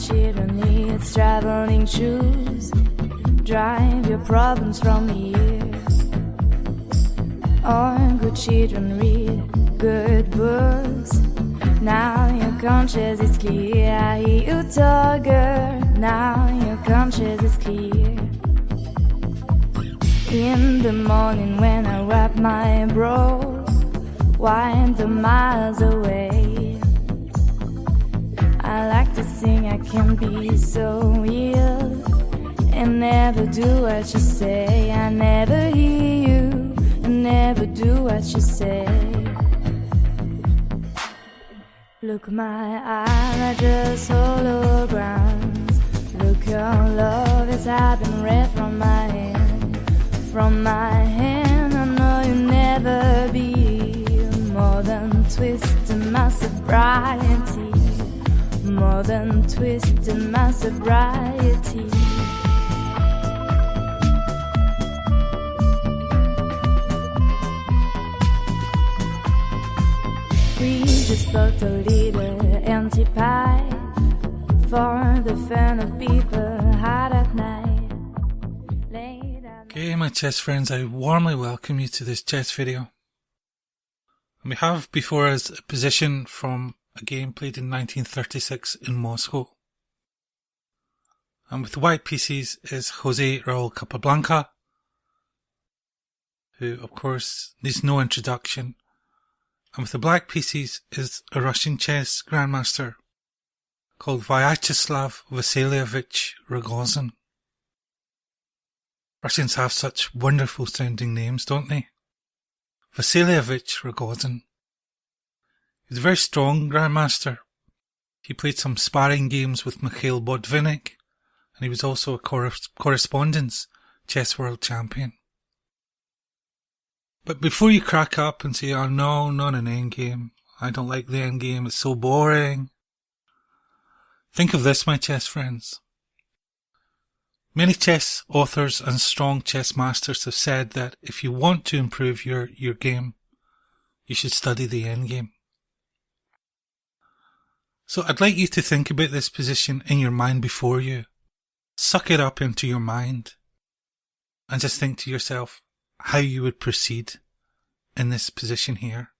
Children needs traveling shoes. Drive your problems from here. All good children read good books. Now your conscience is clear. I hear you talk, girl. Now your conscience is clear. In the morning when I wrap my brow, wind the miles away. I like to sing, I can be so real and never do what you say. I never hear you and never do what you say. Look, my eyes are just holograms. Look, your love is I've been read from my hand. From my hand, I know you'll never be more than twisting my sobriety. More than twisting my sobriety. We just bought a little empty pie for the fun of people hard at night. Okay, my chess friends, I warmly welcome you to this chess video. And we have before us a position from a game played in 1936 in Moscow. And with the white pieces is Jose Raul Capablanca, who of course needs no introduction. And with the black pieces is a Russian chess grandmaster called Vyacheslav Vasilievich Ragozin. Russians have such wonderful sounding names, don't they? Vasilievich Ragozin. He's a very strong grandmaster. He played some sparring games with Mikhail Botvinnik, and he was also a correspondence chess world champion. But before you crack up and say, oh no, not an endgame, I don't like the endgame, it's so boring, think of this, my chess friends. Many chess authors and strong chess masters have said that if you want to improve your game, you should study the endgame. So I'd like you to think about this position in your mind before you. Suck it up into your mind and just think to yourself how you would proceed in this position here.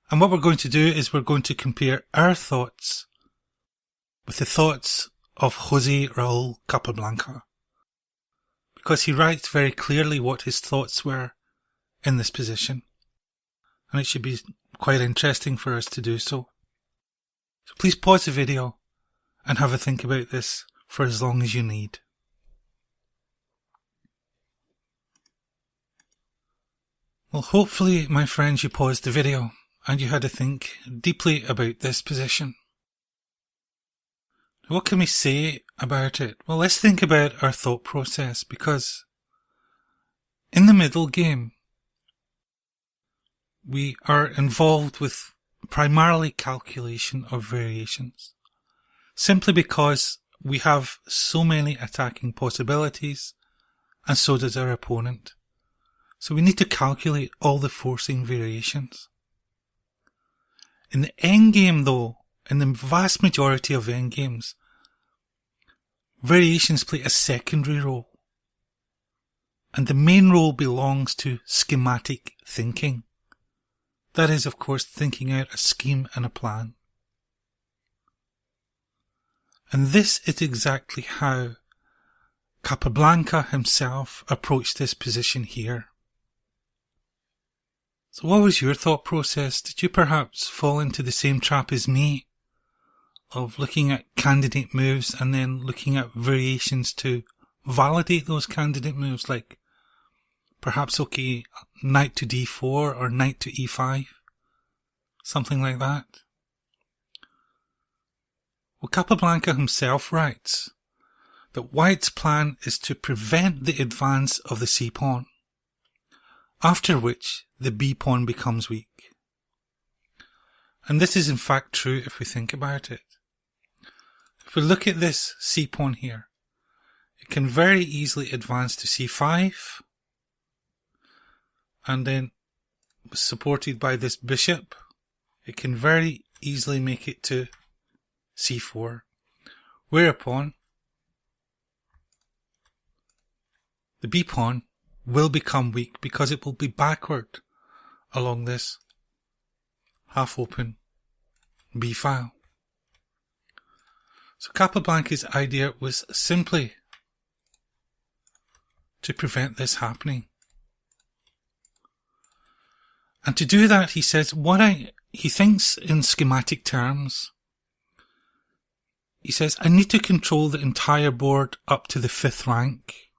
And what we're going to do is we're going to compare our thoughts with the thoughts of Jose Raul Capablanca, because he writes very clearly what his thoughts were in this position, and it should be quite interesting for us to do so. So please pause the video and have a think about this for as long as you need. Well, hopefully, my friends, you paused the video and you had to think deeply about this position. What can we say about it? Well, let's think about our thought process, because in the middle game, we are involved with primarily calculation of variations, simply because we have so many attacking possibilities, and so does our opponent. So we need to calculate all the forcing variations. In the endgame though, in the vast majority of endgames, variations play a secondary role, and the main role belongs to schematic thinking. That is, of course, thinking out a scheme and a plan. And this is exactly how Capablanca himself approached this position here. So what was your thought process? Did you perhaps fall into the same trap as me, of looking at candidate moves and then looking at variations to validate those candidate moves, like perhaps, okay, knight to d4 or knight to e5, something like that? Well, Capablanca himself writes that White's plan is to prevent the advance of the c-pawn, after which the b-pawn becomes weak. And this is in fact true if we think about it. If we look at this c pawn here, it can very easily advance to c5, and then supported by this bishop, it can very easily make it to c4, whereupon the b pawn will become weak because it will be backward along this half open b file. So Capablanca's idea was simply to prevent this happening. And to do that, he says, he thinks in schematic terms. He says, I need to control the entire board up to the 5th rank.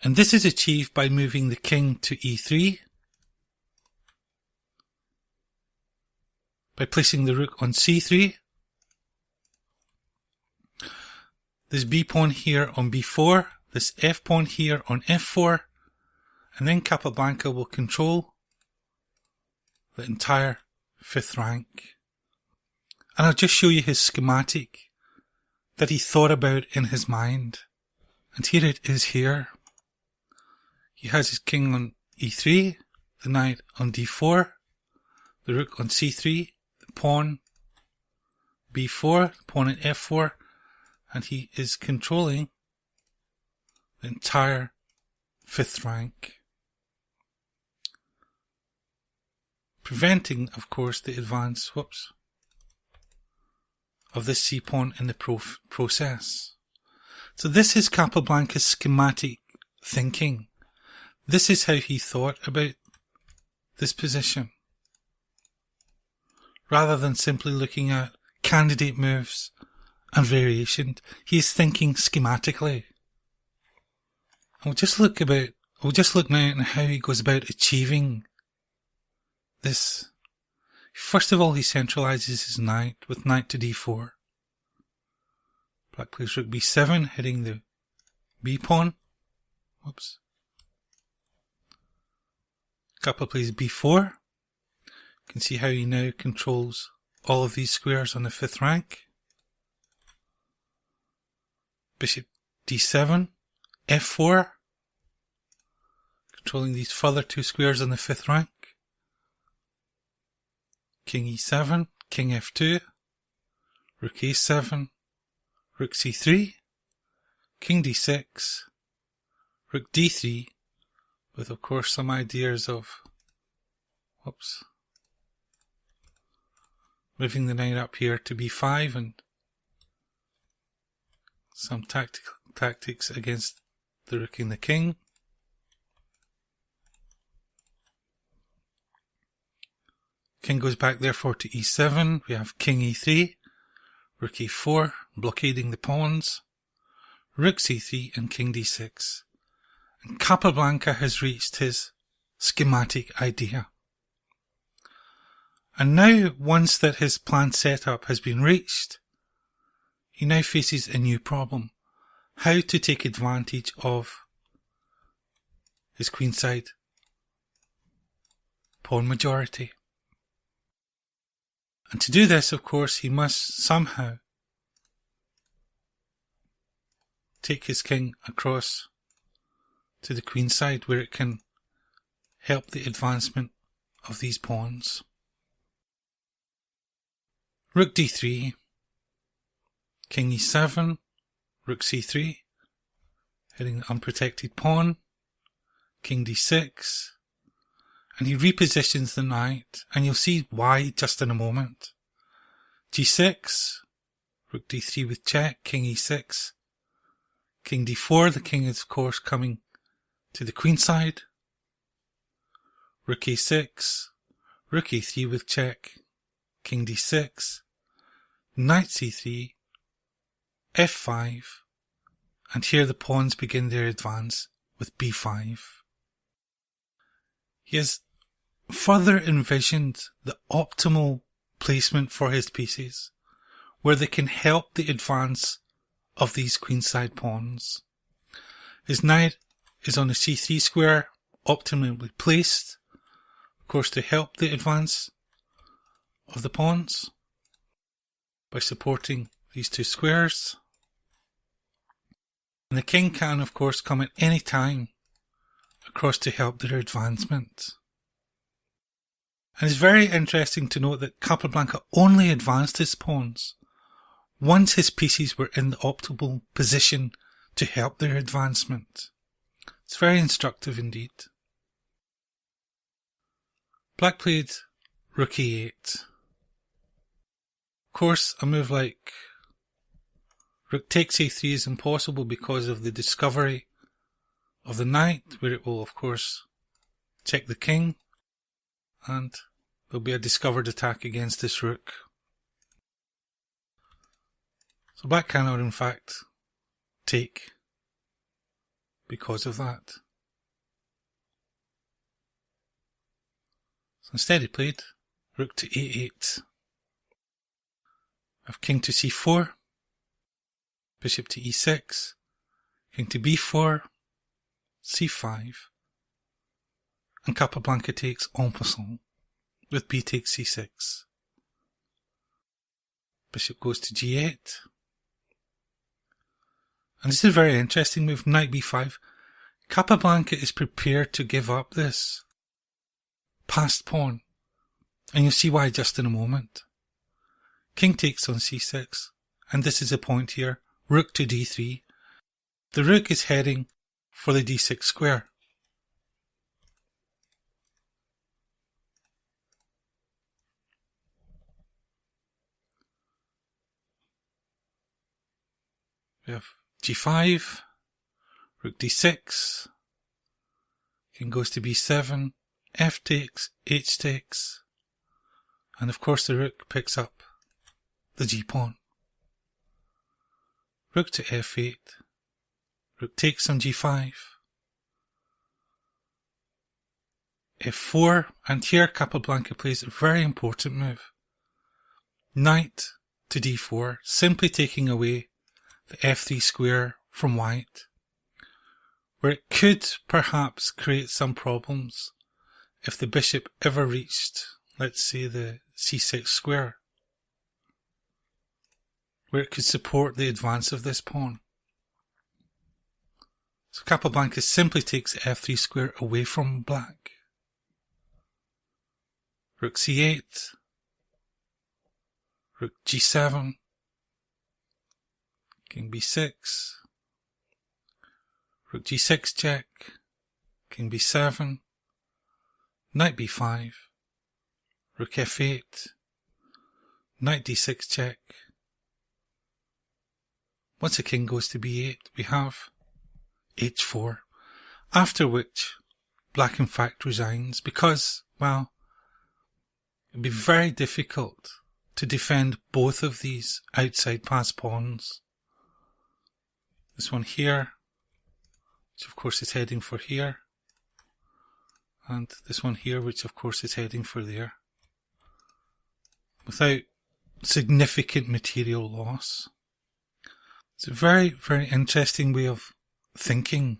And this is achieved by moving the king to e3, by placing the rook on c3, this b pawn here on b4, this f pawn here on f4, and then Capablanca will control the entire 5th rank. And I'll just show you his schematic that he thought about in his mind. And here it is here. He has his king on e3, the knight on d4, the rook on c3, the pawn b4, the pawn at f4, and he is controlling the entire 5th rank. Preventing, of course, the advance, of this c pawn in the process. So this is Capablanca's schematic thinking. This is how he thought about this position. Rather than simply looking at candidate moves and variation, he is thinking schematically. And we'll just look now at how he goes about achieving this. First of all, he centralizes his knight with knight to d4. Black plays rook b7, hitting the b pawn. Capa plays b4. You can see how he now controls all of these squares on the 5th rank. Bishop d7, f4, controlling these further 2 squares on the 5th rank. King e7, king f2, rook a7, rook c3, king d6, rook d3, with of course some ideas of moving the knight up here to b5 and some tactics against the rook and the king. King goes back therefore to e7. We have king e3, rook e4, blockading the pawns, rook c3 and king d6. And Capablanca has reached his schematic idea. And now, once that his planned setup has been reached, he now faces a new problem. How to take advantage of his queenside pawn majority. And to do this, of course, he must somehow take his king across to the queenside where it can help the advancement of these pawns. Rook d3, king e7, rook c3, hitting the unprotected pawn, king d6, and he repositions the knight, and you'll see why just in a moment. g6, rook d3 with check, king e6, king d4, the king is of course coming to the queenside, rook a6, rook e3 with check, king d6, knight c3, f5, and here the pawns begin their advance with b5. He has further envisioned the optimal placement for his pieces, where they can help the advance of these queenside pawns. His knight is on the c3 square, optimally placed, of course to help the advance of the pawns by supporting these two squares. And the king can, of course, come at any time across to help their advancement. And it's very interesting to note that Capablanca only advanced his pawns once his pieces were in the optimal position to help their advancement. It's very instructive indeed. Black played rook e8. Of course, a move like rook takes a3 is impossible because of the discovery of the knight, where it will, of course, check the king, and there'll be a discovered attack against this rook. So black cannot, in fact, take because of that. So instead he played rook to a8. Have king to c4, bishop to e6, king to b4, c5, and Capablanca takes en passant with b takes c6. Bishop goes to g8. And this is a very interesting move, knight b5. Capablanca is prepared to give up this passed pawn, and you'll see why just in a moment. King takes on c6, and this is a point here, rook to d3. The rook is heading for the d6 square. We have g5, rook d6, king goes to b7, f takes, h takes, and of course the rook picks up the g-pawn. Rook to f8, rook takes on g5, f4, and here Capablanca plays a very important move. Knight to d4, simply taking away the f3 square from white, where it could perhaps create some problems if the bishop ever reached, let's say, the c6 square, where it could support the advance of this pawn. So Capablanca simply takes the f3 square away from black. Rook c8, rook g7, king b6, rook g6 check, king b7, knight b5, rook f8, knight d6 check. Once the king goes to b8, we have h4, after which black in fact resigns because, well, it'd be very difficult to defend both of these outside pass pawns. This one here, which of course is heading for here, and this one here, which of course is heading for there, without significant material loss. It's a very, very interesting way of thinking,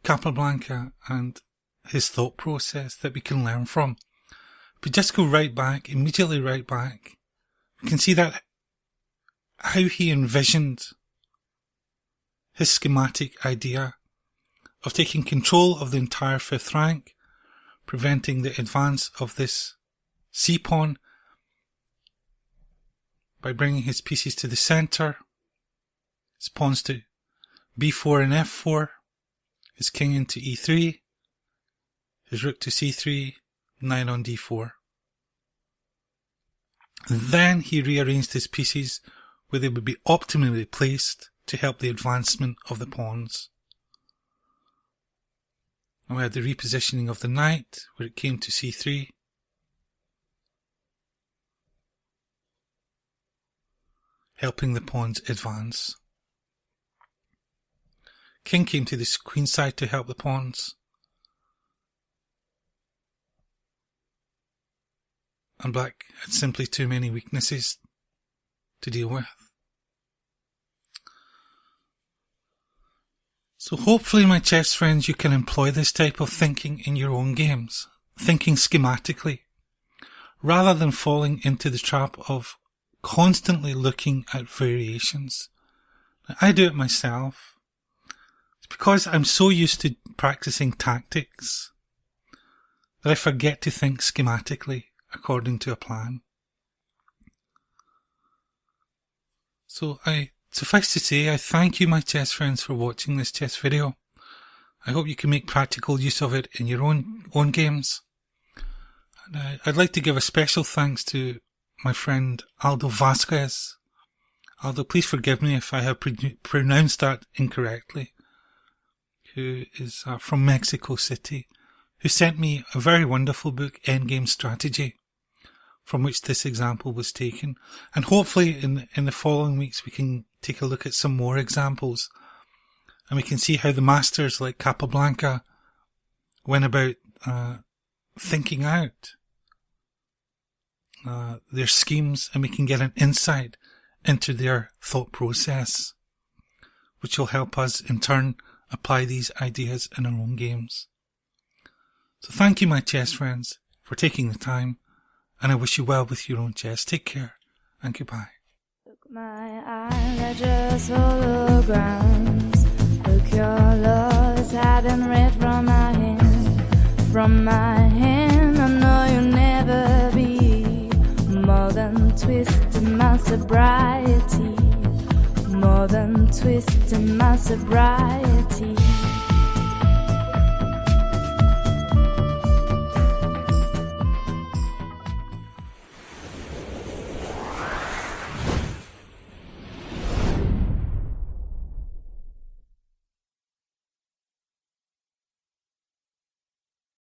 Capablanca, and his thought process that we can learn from. If we just go right back, immediately right back, we can see that how he envisioned his schematic idea of taking control of the entire fifth rank, preventing the advance of this c-pawn by bringing his pieces to the centre, his pawns to b4 and f4, his king into e3, his rook to c3, knight on d4. And then he rearranged his pieces where they would be optimally placed to help the advancement of the pawns. And we had the repositioning of the knight where it came to c3. Helping the pawns advance. King came to the queenside to help the pawns. And black had simply too many weaknesses to deal with. So hopefully, my chess friends, you can employ this type of thinking in your own games, thinking schematically, rather than falling into the trap of constantly looking at variations. I do it myself. It's because I'm so used to practicing tactics that I forget to think schematically according to a plan. So suffice to say, I thank you, my chess friends, for watching this chess video. I hope you can make practical use of it in your own games. And I'd like to give a special thanks to my friend Aldo Vasquez. Aldo, please forgive me if I have pronounced that incorrectly, who is from Mexico City, who sent me a very wonderful book, Endgame Strategy, from which this example was taken. And hopefully in the following weeks we can take a look at some more examples, and we can see how the masters like Capablanca went about thinking out their schemes, and we can get an insight into their thought process, which will help us in turn apply these ideas in our own games. So thank you, my chess friends, for taking the time, and I wish you well with your own chess. Take care, and goodbye. Look, my eyes are just holograms. Look, your love is hiding right from my hand. From my hand, I know you'll never be more than twisting my sobriety. More than twisting my sobriety.